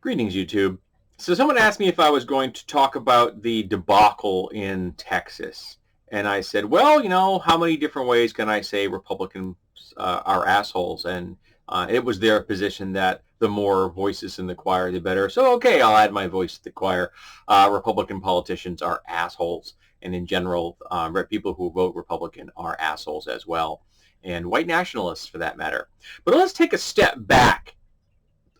Greetings, YouTube. So someone asked me if I was going to talk about the debacle in Texas. And I said, well, how many different ways can I say Republicans are assholes? And it was their position that the more voices in the choir, the better. So, okay, I'll add my voice to the choir. Republican politicians are assholes. And in general, people who vote Republican are assholes as well. And white nationalists, for that matter. But let's take a step back.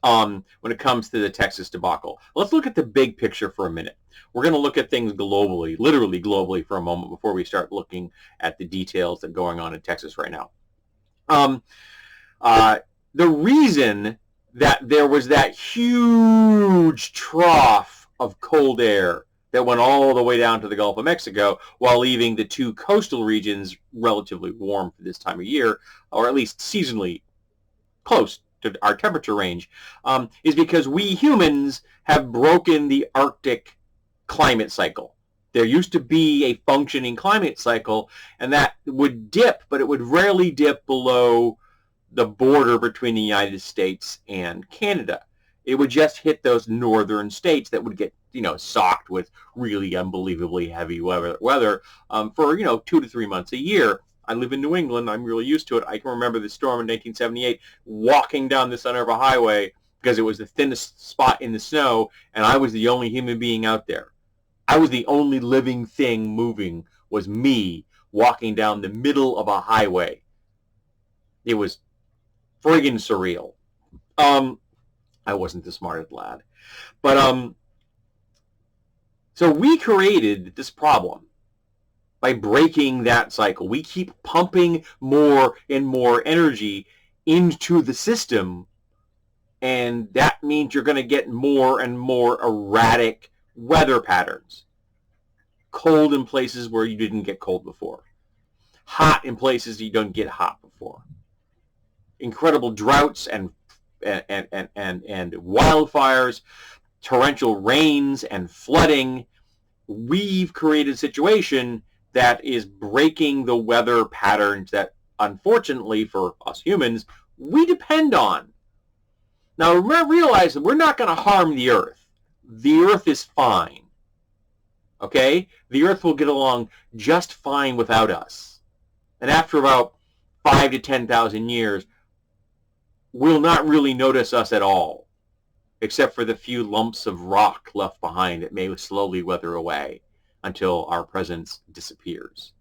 When it comes to the Texas debacle. Let's look at the big picture for a minute. We're going to look at things globally, literally globally for a moment before we start looking at the details that are going on in Texas right now. The reason that there was that huge trough of cold air that went all the way down to the Gulf of Mexico while leaving the two coastal regions relatively warm for this time of year, or at least seasonally close to our temperature range, is because we humans have broken the Arctic climate cycle. There used to be a functioning climate cycle, and that would dip, but it would rarely dip below the border between the United States and Canada. It would just hit those northern states that would get, socked with really unbelievably heavy weather for, 2 to 3 months a year. I live in New England. I'm really used to it. I can remember the storm in 1978, walking down the center of a highway because it was the thinnest spot in the snow, and I was the only human being out there. I was the only living thing moving, was me walking down the middle of a highway. It was friggin' surreal. I wasn't the smartest lad. But, so we created this problem. By breaking that cycle, we keep pumping more and more energy into the system, and that means you're going to get more and more erratic weather patterns. Cold in places where you didn't get cold before. Hot in places you don't get hot before. Incredible droughts and wildfires, torrential rains and flooding. We've created a situation that is breaking the weather patterns that, unfortunately for us humans, we depend on. Now, realize that we're not going to harm the Earth. The Earth is fine. Okay? The Earth will get along just fine without us. And after about 5 to 10,000 years, will not really notice us at all, except for the few lumps of rock left behind that may slowly weather away until our presence disappears.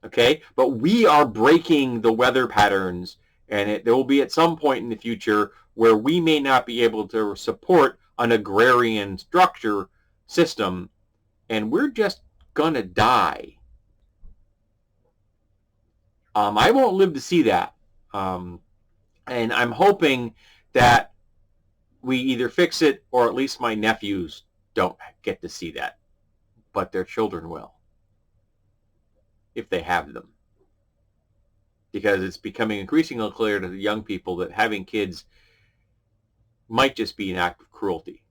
Okay? But we are breaking the weather patterns, and there will be at some point in the future where we may not be able to support an agrarian structure system, and we're just gonna die. I won't live to see that. And I'm hoping that we either fix it, or at least my nephews don't get to see that, but their children will, if they have them. Because it's becoming increasingly clear to the young people that having kids might just be an act of cruelty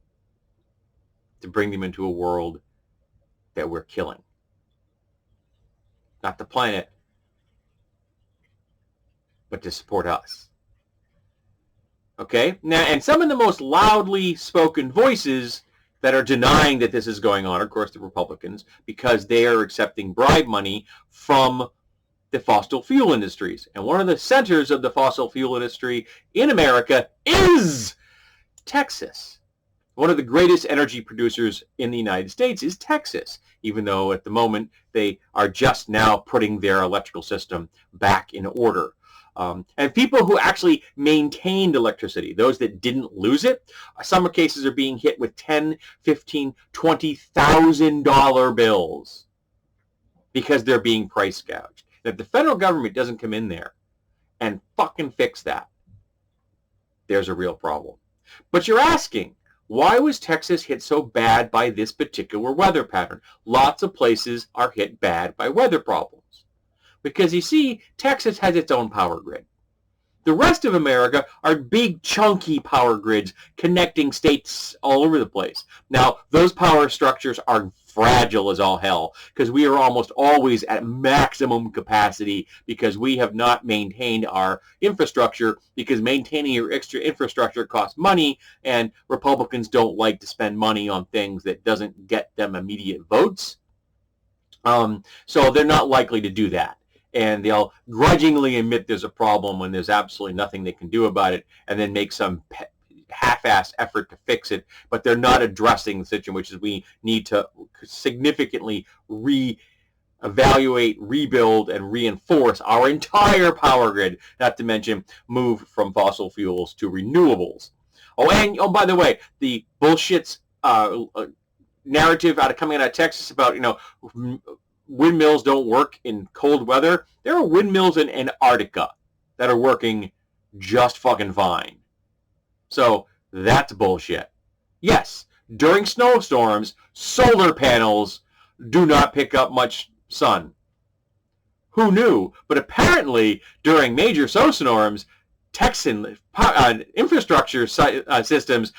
to bring them into a world that we're killing. Not the planet, but to support us. Okay? Now, and some of the most loudly spoken voices that are denying that this is going on, of course, the Republicans, because they are accepting bribe money from the fossil fuel industries. And one of the centers of the fossil fuel industry in America is Texas. One of the greatest energy producers in the United States is Texas, even though at the moment they are just now putting their electrical system back in order. And people who actually maintained electricity, those that didn't lose it, some cases are being hit with $10,000, $15,000, $20,000 bills because they're being price gouged. And if the federal government doesn't come in there and fucking fix that, there's a real problem. But you're asking, why was Texas hit so bad by this particular weather pattern? Lots of places are hit bad by weather problems. Because you see, Texas has its own power grid. The rest of America are big, chunky power grids connecting states all over the place. Now, those power structures are fragile as all hell because we are almost always at maximum capacity because we have not maintained our infrastructure because maintaining your extra infrastructure costs money and Republicans don't like to spend money on things that doesn't get them immediate votes. So they're not likely to do that. And they'll grudgingly admit there's a problem when there's absolutely nothing they can do about it and then make some half-assed effort to fix it, but they're not addressing the situation, which is we need to significantly evaluate, rebuild, and reinforce our entire power grid, not to mention move from fossil fuels to renewables. Oh, and by the way, the bullshit narrative coming out of Texas about, windmills don't work in cold weather. There are windmills in Antarctica that are working just fucking fine. So that's bullshit. Yes, during snowstorms, solar panels do not pick up much sun. Who knew? But apparently, during major snowstorms, Texan infrastructure systems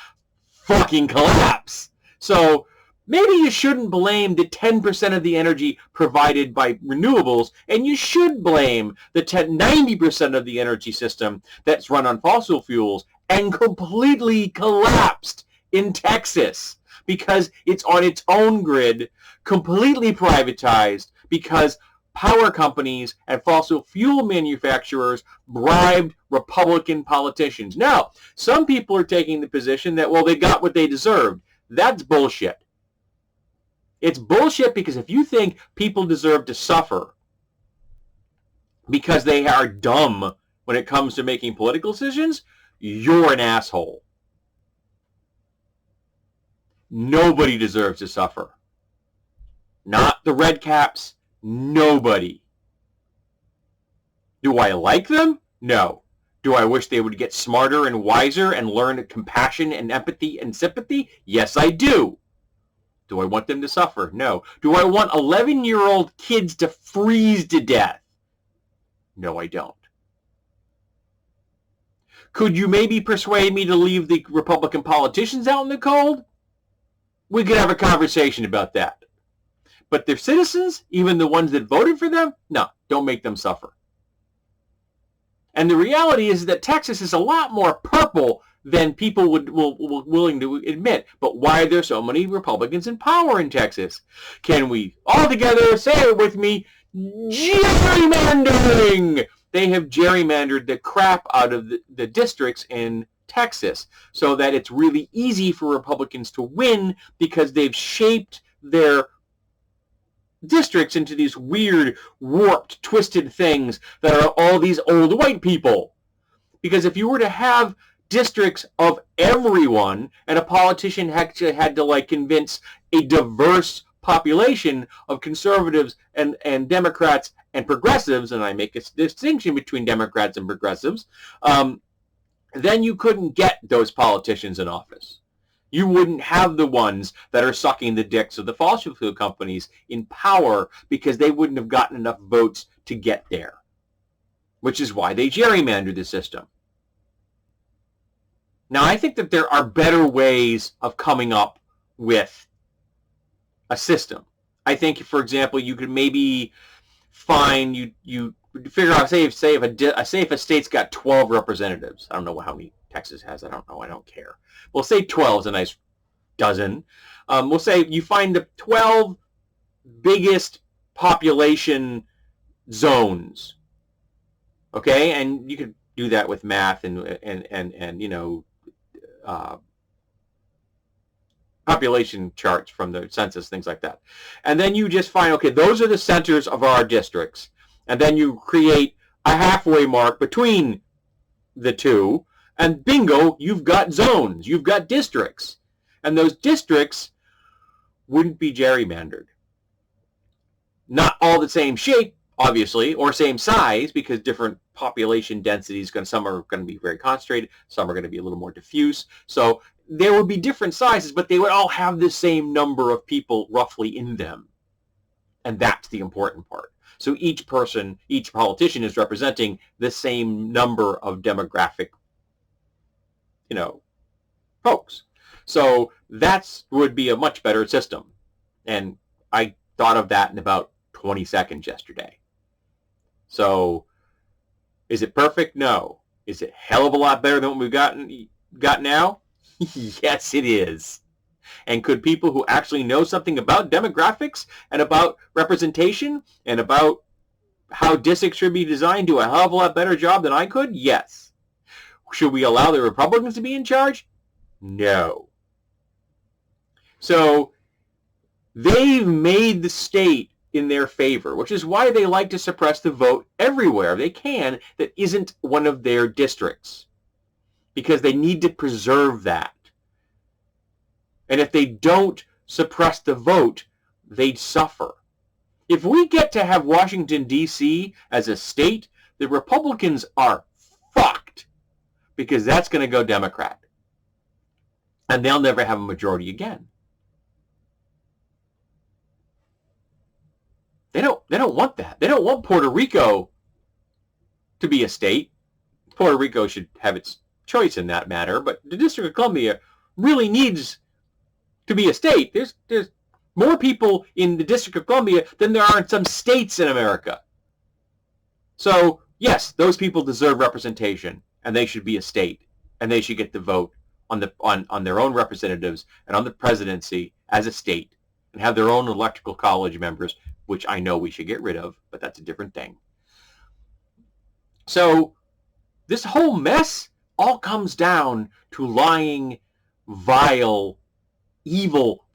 fucking collapse. So maybe you shouldn't blame the 10% of the energy provided by renewables, and you should blame the 90% of the energy system that's run on fossil fuels and completely collapsed in Texas because it's on its own grid, completely privatized because power companies and fossil fuel manufacturers bribed Republican politicians. Now, some people are taking the position that, well, they got what they deserved. That's bullshit. It's bullshit because if you think people deserve to suffer because they are dumb when it comes to making political decisions, you're an asshole. Nobody deserves to suffer. Not the red caps. Nobody. Do I like them? No. Do I wish they would get smarter and wiser and learn compassion and empathy and sympathy? Yes, I do. Do I want them to suffer? No. Do I want 11-year-old kids to freeze to death? No, I don't. Could you maybe persuade me to leave the Republican politicians out in the cold? We could have a conversation about that. But their citizens, even the ones that voted for them, no, don't make them suffer. And the reality is that Texas is a lot more purple than people would willing to admit. But why are there so many Republicans in power in Texas? Can we all together say it with me? Gerrymandering! They have gerrymandered the crap out of the districts in Texas so that it's really easy for Republicans to win because they've shaped their districts into these weird, warped, twisted things that are all these old white people. Because if you were to have districts of everyone and a politician actually had to convince a diverse population of conservatives and Democrats and progressives, and I make a distinction between Democrats and progressives, then you couldn't get those politicians in office. You wouldn't have the ones that are sucking the dicks of the fossil fuel companies in power because they wouldn't have gotten enough votes to get there, which is why they gerrymandered the system. Now, I think that there are better ways of coming up with a system. I think, for example, you could maybe find, you figure out, say if a state's got 12 representatives. I don't know how many Texas has. I don't know. I don't care. We'll say 12 is a nice dozen. We'll say you find the 12 biggest population zones. Okay, and you could do that with math and population charts from the census, things like that. And then you just find, okay, those are the centers of our districts. And then you create a halfway mark between the two, and bingo, you've got zones, you've got districts. And those districts wouldn't be gerrymandered. Not all the same shape, obviously, or same size, because different population densities, some are going to be very concentrated, some are going to be a little more diffuse. So there would be different sizes, but they would all have the same number of people roughly in them. And that's the important part. So each person, each politician is representing the same number of demographic, folks. So that would be a much better system. And I thought of that in about 20 seconds yesterday. So, is it perfect? No. Is it a hell of a lot better than what we've got now? Yes, it is. And could people who actually know something about demographics and about representation and about how districts should be designed do a hell of a lot better job than I could? Yes. Should we allow the Republicans to be in charge? No. So they've made the state in their favor, which is why they like to suppress the vote everywhere they can that isn't one of their districts, because they need to preserve that. And if they don't suppress the vote, they'd suffer. If we get to have Washington, D.C. as a state, the Republicans are fucked, because that's going to go Democrat. And they'll never have a majority again. They don't want that. They don't want Puerto Rico to be a state. Puerto Rico should have its choice in that matter, but the District of Columbia really needs to be a state. There's more people in the District of Columbia than there are in some states in America. So, yes, those people deserve representation, and they should be a state, and they should get the vote on their own representatives and on the presidency as a state, and have their own electoral college members, which I know we should get rid of, but that's a different thing. So this whole mess all comes down to lying, vile, evil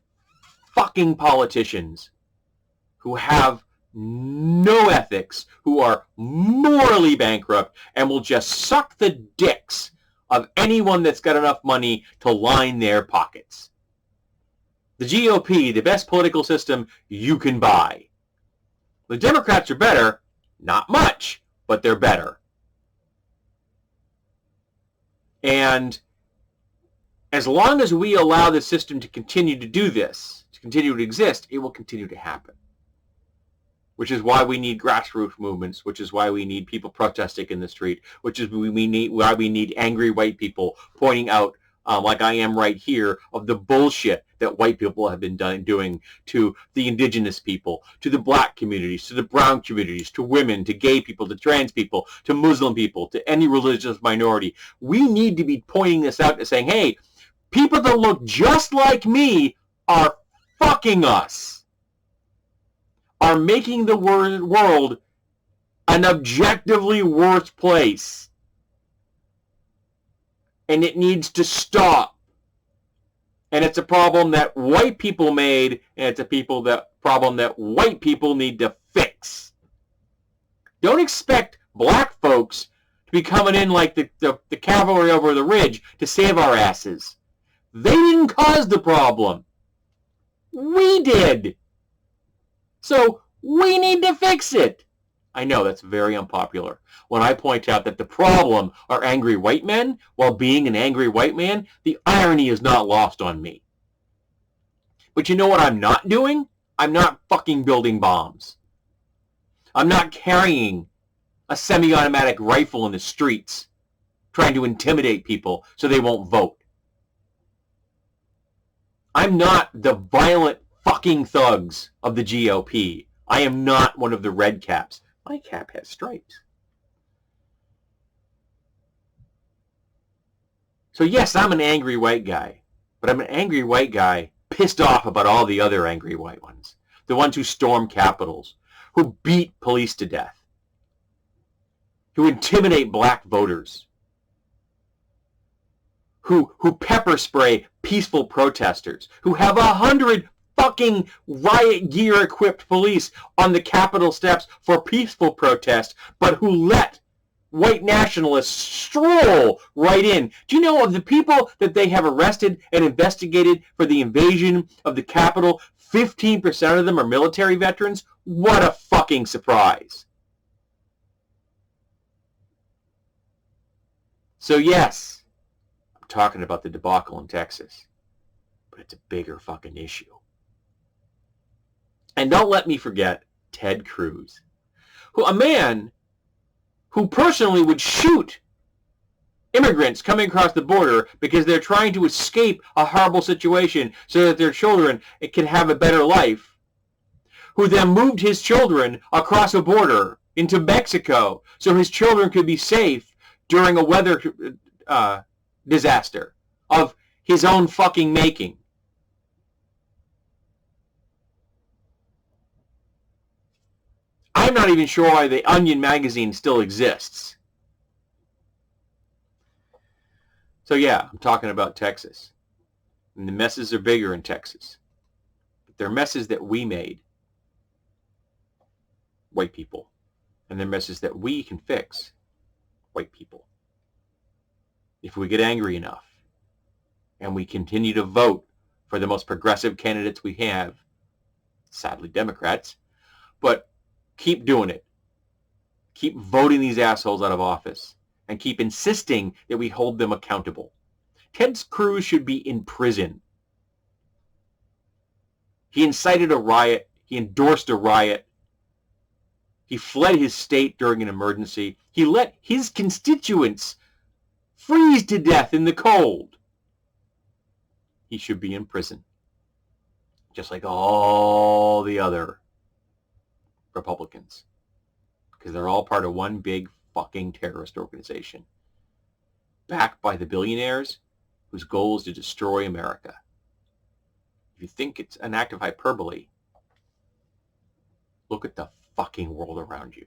fucking politicians who have no ethics, who are morally bankrupt, and will just suck the dicks of anyone that's got enough money to line their pockets. The GOP, the best political system you can buy. The Democrats are better, not much, but they're better. And as long as we allow the system to continue to do this, to continue to exist, it will continue to happen. Which is why we need grassroots movements, which is why we need people protesting in the street, which is why we need angry white people pointing out, like I am right here, of the bullshit that white people have been doing to the indigenous people, to the black communities, to the brown communities, to women, to gay people, to trans people, to Muslim people, to any religious minority. We need to be pointing this out and saying, hey, people that look just like me are fucking us, are making the world an objectively worse place. And it needs to stop. And it's a problem that white people made, and it's a problem that white people need to fix. Don't expect black folks to be coming in like the cavalry over the ridge to save our asses. They didn't cause the problem. We did. So we need to fix it. I know that's very unpopular. When I point out that the problem are angry white men, while being an angry white man, the irony is not lost on me. But you know what I'm not doing? I'm not fucking building bombs. I'm not carrying a semi-automatic rifle in the streets, trying to intimidate people so they won't vote. I'm not the violent fucking thugs of the GOP. I am not one of the red caps. My cap has stripes. So yes, I'm an angry white guy, but I'm an angry white guy pissed off about all the other angry white ones. The ones who storm capitals, who beat police to death, who intimidate black voters, who pepper spray peaceful protesters, who have 100 fucking riot gear equipped police on the Capitol steps for peaceful protest, but who let white nationalists stroll right in. Do you know of the people that they have arrested and investigated for the invasion of the Capitol, 15% of them are military veterans? What a fucking surprise. So yes, I'm talking about the debacle in Texas, but it's a bigger fucking issue. And don't let me forget Ted Cruz, a man who personally would shoot immigrants coming across the border because they're trying to escape a horrible situation so that their children can have a better life. who then moved his children across a border into Mexico so his children could be safe during a weather disaster of his own fucking making. I'm not even sure why the Onion magazine still exists. So yeah, I'm talking about Texas. And the messes are bigger in Texas. But they're messes that we made. White people. And they're messes that we can fix. White people. If we get angry enough and we continue to vote for the most progressive candidates we have, sadly Democrats, but keep doing it. Keep voting these assholes out of office and keep insisting that we hold them accountable. Ted Cruz should be in prison. He incited a riot. He endorsed a riot. He fled his state during an emergency. He let his constituents freeze to death in the cold. He should be in prison. Just like all the other Republicans. Because they're all part of one big fucking terrorist organization. Backed by the billionaires whose goal is to destroy America. If you think it's an act of hyperbole, look at the fucking world around you.